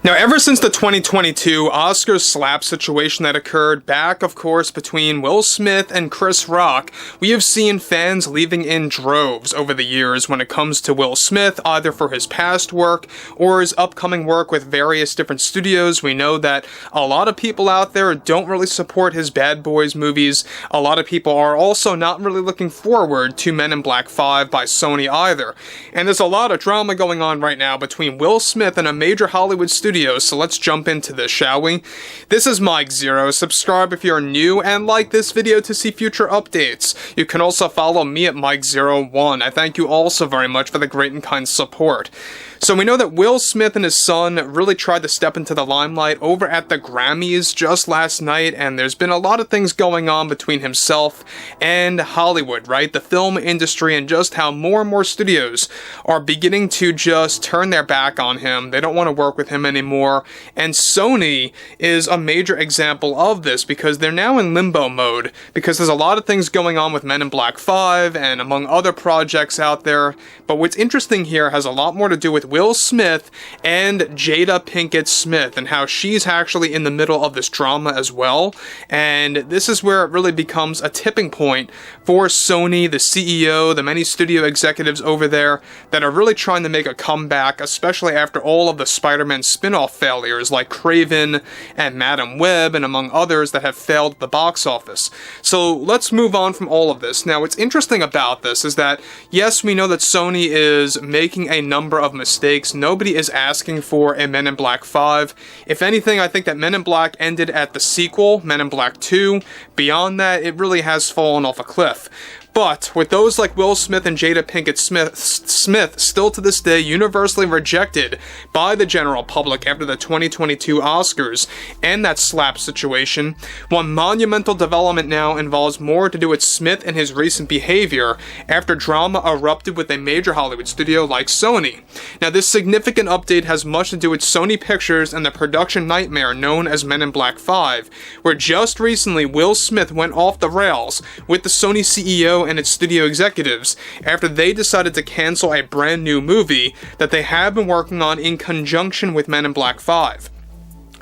Now, ever since the 2022 Oscars slap situation that occurred back, of course, between Will Smith and Chris Rock, we have seen fans leaving in droves over the years when it comes to Will Smith, either for his past work or his upcoming work with various different studios. We know that a lot of people out there don't really support his Bad Boys movies. A lot of people are also not really looking forward to Men in Black 5 by Sony either. And there's a lot of drama going on right now between Will Smith and a major Hollywood studio. So let's jump into this, shall we? This is Mike Zero. Subscribe if you're new and like this video to see future updates. You can also follow me at Mike01. I thank you all so very much for the great and kind support. So we know that Will Smith and his son really tried to step into the limelight over at the Grammys just last night, and there's been a lot of things going on between himself and Hollywood, right? The film industry, and just how more and more studios are beginning to just turn their back on him. They don't want to work with him anymore, and Sony is a major example of this because they're now in limbo mode because there's a lot of things going on with Men in Black 5 and among other projects out there. But what's interesting here has a lot more to do with Will Smith and Jada Pinkett Smith and how she's actually in the middle of this drama as well. And this is where it really becomes a tipping point for Sony, the CEO, the many studio executives over there that are really trying to make a comeback, especially after all of the Spider-Man spin-off failures like Craven and Madam Web and among others that have failed at the box office. So let's move on from all of this. Now, what's interesting about this is that, yes, we know that Sony is making a number of mistakes. Nobody is asking for a Men in Black 5. If anything, I think that Men in Black ended at the sequel, Men in Black 2. Beyond that, it really has fallen off a cliff. But with those like Will Smith and Jada Pinkett Smith still to this day universally rejected by the general public after the 2022 Oscars and that slap situation, one monumental development now involves more to do with Smith and his recent behavior after drama erupted with a major Hollywood studio like Sony. Now, this significant update has much to do with Sony Pictures and the production nightmare known as Men in Black 5, where just recently Will Smith went off the rails with the Sony CEO and its studio executives after they decided to cancel a brand new movie that they have been working on in conjunction with Men in Black 5.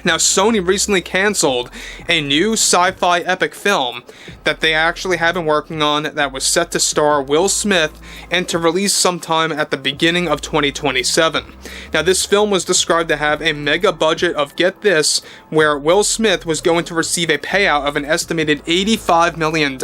Now, Sony recently canceled a new sci-fi epic film that they actually have been working on that was set to star Will Smith and to release sometime at the beginning of 2027. Now, this film was described to have a mega budget of, get this, where Will Smith was going to receive a payout of an estimated $85 million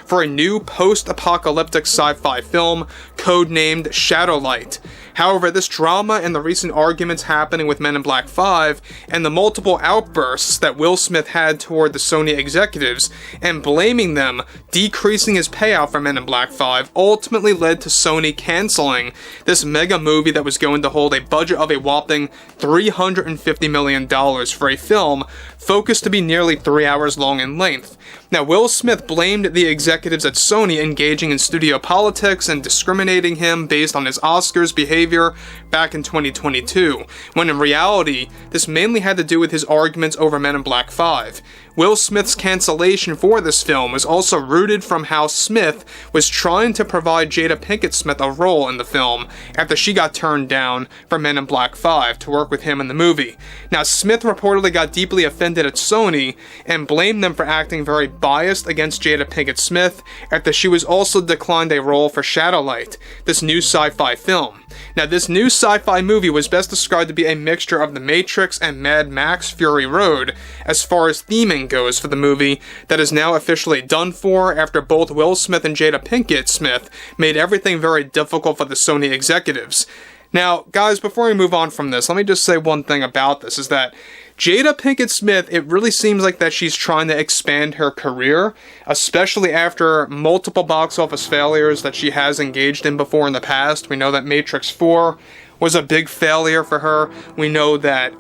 for a new post-apocalyptic sci-fi film codenamed Shadowlight. However, this drama and the recent arguments happening with Men in Black 5 and the multiple outbursts that Will Smith had toward the Sony executives and blaming them, decreasing his payout for Men in Black 5, ultimately led to Sony canceling this mega movie that was going to hold a budget of a whopping $350 million for a film focused to be nearly 3 hours long in length. Now, Will Smith blamed the executives at Sony engaging in studio politics and discriminating him based on his Oscars behavior back in 2022, when in reality, this mainly had to do with his arguments over Men in Black 5. Will Smith's cancellation for this film was also rooted from how Smith was trying to provide Jada Pinkett Smith a role in the film after she got turned down for Men in Black 5 to work with him in the movie. Now, Smith reportedly got deeply offended at Sony and blamed them for acting very biased against Jada Pinkett Smith after she was also declined a role for Shadowlight, this new sci-fi film. Now, this new sci-fi movie was best described to be a mixture of The Matrix and Mad Max Fury Road as far as theming goes for the movie that is now officially done for after both Will Smith and Jada Pinkett Smith made everything very difficult for the Sony executives. Now, guys, before we move on from this, let me just say one thing about this, is that Jada Pinkett Smith, it really seems like that she's trying to expand her career, especially after multiple box office failures that she has engaged in before in the past. We know that Matrix 4 was a big failure for her. We know that,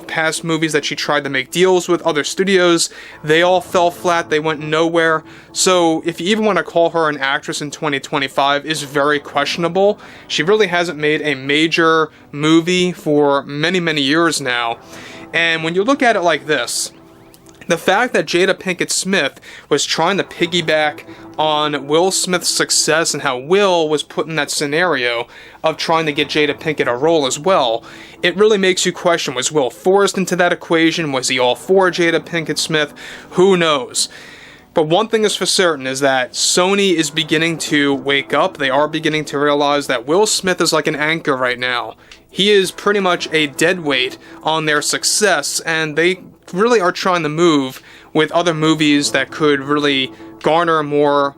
past movies that she tried to make deals with other studios, they all fell flat, they went nowhere. So if you even want to call her an actress in 2025 is very questionable. She really hasn't made a major movie for many, many years now. And when you look at it like this, The fact that Jada Pinkett Smith was trying to piggyback on Will Smith's success and how Will was put in that scenario of trying to get Jada Pinkett a role as well, it really makes you question, was Will forced into that equation? Was he all for Jada Pinkett Smith? Who knows? But one thing is for certain is that Sony is beginning to wake up. They are beginning to realize that Will Smith is like an anchor right now. He is pretty much a deadweight on their success, and they really are trying to move with other movies that could really garner more,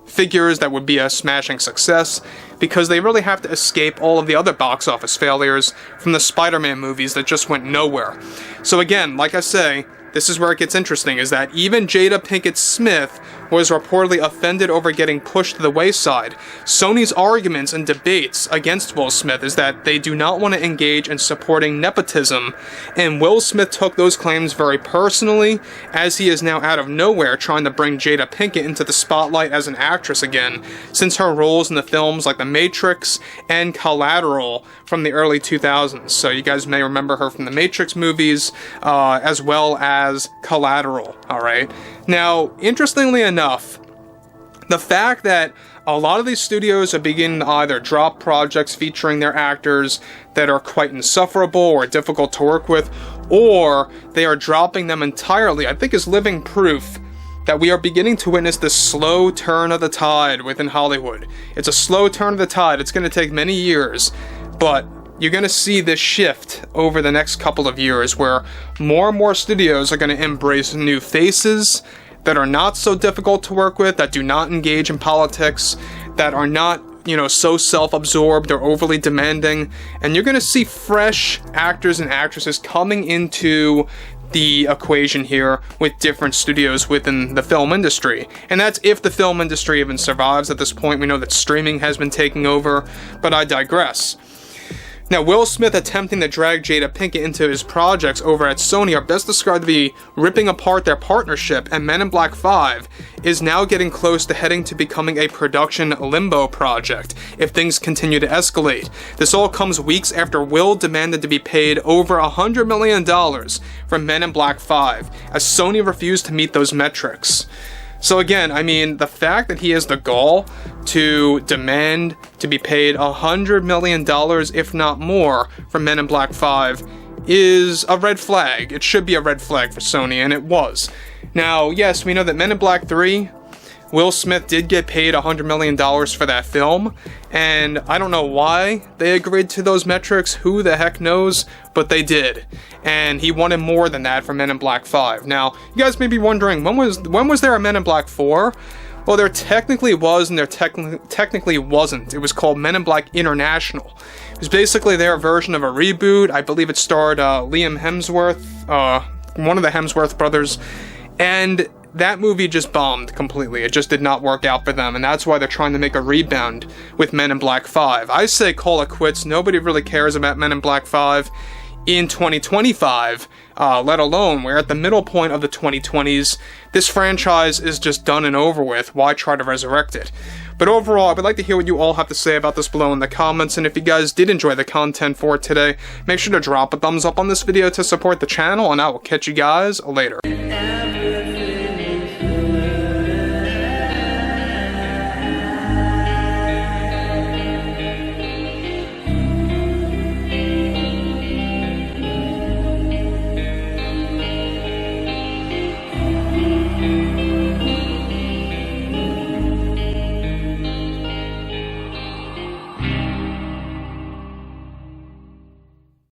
figures that would be a smashing success, because they really have to escape all of the other box office failures from the Spider-Man movies that just went nowhere. So again, like I say, this is where it gets interesting, is that even Jada Pinkett Smith was reportedly offended over getting pushed to the wayside. Sony's arguments and debates against Will Smith is that they do not want to engage in supporting nepotism, and Will Smith took those claims very personally, as he is now out of nowhere trying to bring Jada Pinkett into the spotlight as an actress again, since her roles in the films like The Matrix and Collateral from the early 2000s. So you guys may remember her from the Matrix movies, as well as Collateral, alright? Now, interestingly enough, the fact that a lot of these studios are beginning to either drop projects featuring their actors that are quite insufferable or difficult to work with, or they are dropping them entirely, I think is living proof that we are beginning to witness this slow turn of the tide within Hollywood. It's a slow turn of the tide. It's going to take many years, but you're going to see this shift over the next couple of years where more and more studios are going to embrace new faces that are not so difficult to work with, that do not engage in politics, that are not, so self-absorbed or overly demanding. And you're going to see fresh actors and actresses coming into the equation here with different studios within the film industry. And that's if the film industry even survives at this point. We know that streaming has been taking over, but I digress. Now, Will Smith attempting to drag Jada Pinkett into his projects over at Sony are best described to be ripping apart their partnership, and Men in Black 5 is now getting close to heading to becoming a production limbo project if things continue to escalate. This all comes weeks after Will demanded to be paid over $100 million for Men in Black 5, as Sony refused to meet those metrics. So again, I mean, the fact that he has the gall to demand to be paid $100 million, if not more, for Men in Black 5 is a red flag. It should be a red flag for Sony, and it was. Now, yes, we know that Men in Black 3, Will Smith did get paid $100 million for that film, and I don't know why they agreed to those metrics, who the heck knows, but they did. And he wanted more than that for Men in Black 5. Now, you guys may be wondering, when was there a Men in Black 4? Well, there technically was, and there technically wasn't. It was called Men in Black International. It was basically their version of a reboot. I believe it starred Liam Hemsworth, one of the Hemsworth brothers, and that movie just bombed completely. It just did not work out for them, and that's why they're trying to make a rebound with Men in Black 5. I say call it quits. Nobody really cares about Men in Black 5 in 2025, let alone we're at the middle point of the 2020s. This franchise is just done and over with. Why try to resurrect it? But overall, I would like to hear what you all have to say about this below in the comments, and if you guys did enjoy the content for today, make sure to drop a thumbs up on this video to support the channel, and I will catch you guys later.